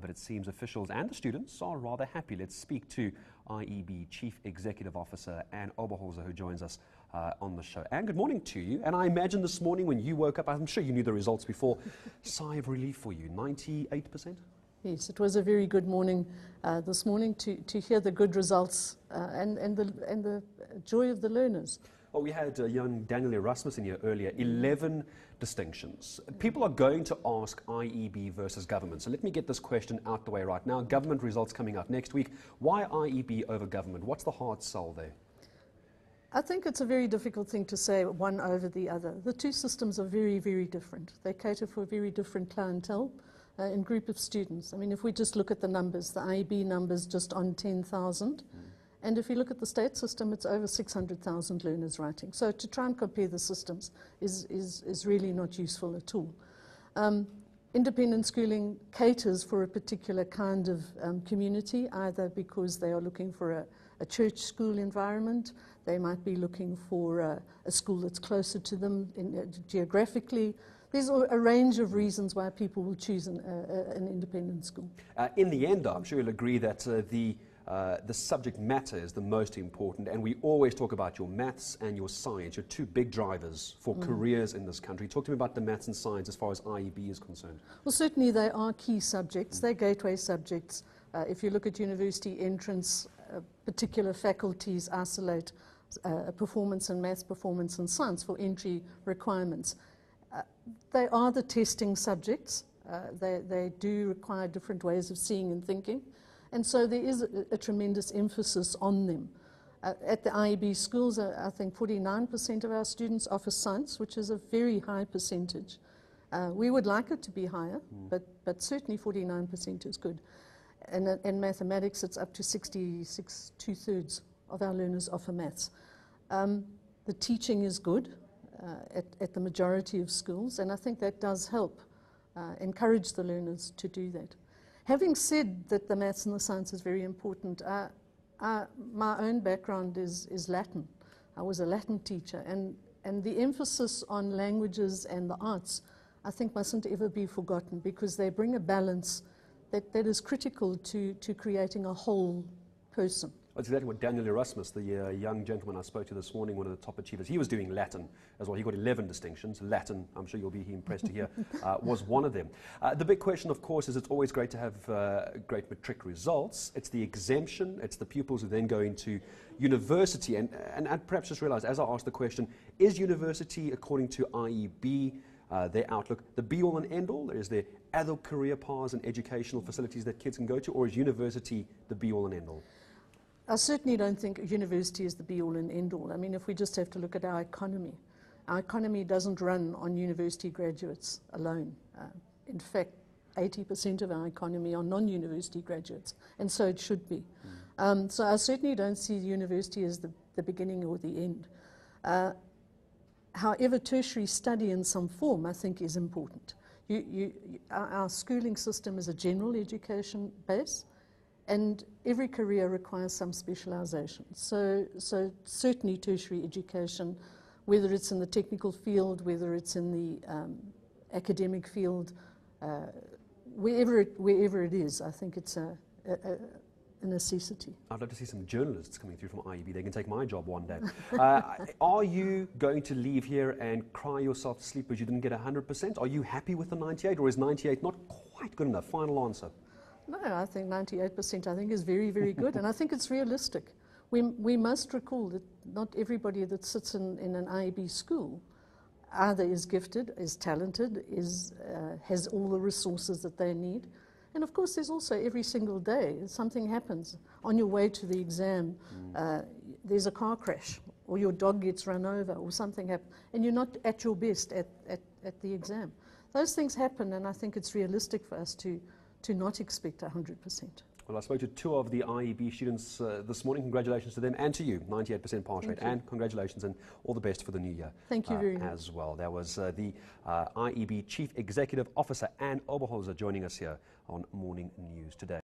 but it seems officials and the students are rather happy. Let's speak to IEB Chief Executive Officer Anne Oberholzer, who joins us on the show. Anne, good morning to you. And I imagine this morning when you woke up, I'm sure you knew the results before, sigh of relief for you, 98%? Yes, it was a very good morning this morning to hear the good results and the joy of the learners. Well, we had young Daniel Erasmus in here earlier, 11 distinctions. People are going to ask IEB versus government. So let me get this question out the way right now. Government results coming up next week. Why IEB over government? What's the hard sell there? I think it's a very difficult thing to say one over the other. The two systems are very, very different. They cater for a very different clientele and group of students. I mean, if we just look at the numbers, the IEB numbers just on 10,000. And if you look at the state system, it's over 600,000 learners writing. So to try and compare the systems is really not useful at all. Independent schooling caters for a particular kind of community, either because they are looking for a church school environment, they might be looking for a school that's closer to them geographically. There's a range of reasons why people will choose an independent school. In the end, I'm sure you'll agree that the subject matter is the most important, and we always talk about your maths and your science, your two big drivers for careers in this country. Talk to me about the maths and science as far as IEB is concerned. Well, certainly they are key subjects. They're gateway subjects. If you look at university entrance, particular faculties isolate performance in maths, performance in science for entry requirements. They are the testing subjects. They do require different ways of seeing and thinking. And so there is a tremendous emphasis on them. At the IEB schools, I think 49% of our students offer science, which is a very high percentage. We would like it to be higher, but certainly 49% is good. And in mathematics, it's up to 66, 2/3 of our learners offer maths. The teaching is good at the majority of schools, and I think that does help encourage the learners to do that. Having said that the maths and the science is very important, my own background is Latin. I was a Latin teacher, and the emphasis on languages and the arts, I think, mustn't ever be forgotten, because they bring a balance that is critical to creating a whole person. That's exactly what Daniel Erasmus, the young gentleman I spoke to this morning, one of the top achievers, he was doing Latin as well. He got 11 distinctions. Latin, I'm sure you'll be impressed to hear, was one of them. The big question, of course, is it's always great to have great matric results. It's the exemption. It's the pupils who then go into university. And perhaps just realize, as I asked the question, is university, according to IEB, their outlook, the be-all and end-all? Is there other career paths and educational facilities that kids can go to, or is university the be-all and end-all? I certainly don't think university is the be-all and end-all. I mean, if we just have to look at our economy doesn't run on university graduates alone. In fact, 80% of our economy are non-university graduates, and so it should be. So I certainly don't see university as the beginning or the end. However, tertiary study in some form, I think, is important. Our schooling system is a general education base, and every career requires some specialization. So certainly tertiary education, whether it's in the technical field, whether it's in the academic field, wherever it is, I think it's a necessity. I'd love to see some journalists coming through from IEB. They can take my job one day. Are you going to leave here and cry yourself to sleep because you didn't get 100%? Are you happy with the 98, or is 98 not quite good enough? Final answer. No, I think 98% I think is very, very good, and I think it's realistic. We must recall that not everybody that sits in an IEB school either is gifted, is talented, has all the resources that they need. And of course, there's also every single day something happens. On your way to the exam, there's a car crash, or your dog gets run over, or something happens, and you're not at your best at the exam. Those things happen, and I think it's realistic for us to not expect 100%. Well, I spoke to two of the IEB students this morning. Congratulations to them and to you, 98% pass rate. And congratulations and all the best for the new year. Thank you very much. As well. That was the IEB Chief Executive Officer, Anne Oberholzer, joining us here on Morning News today.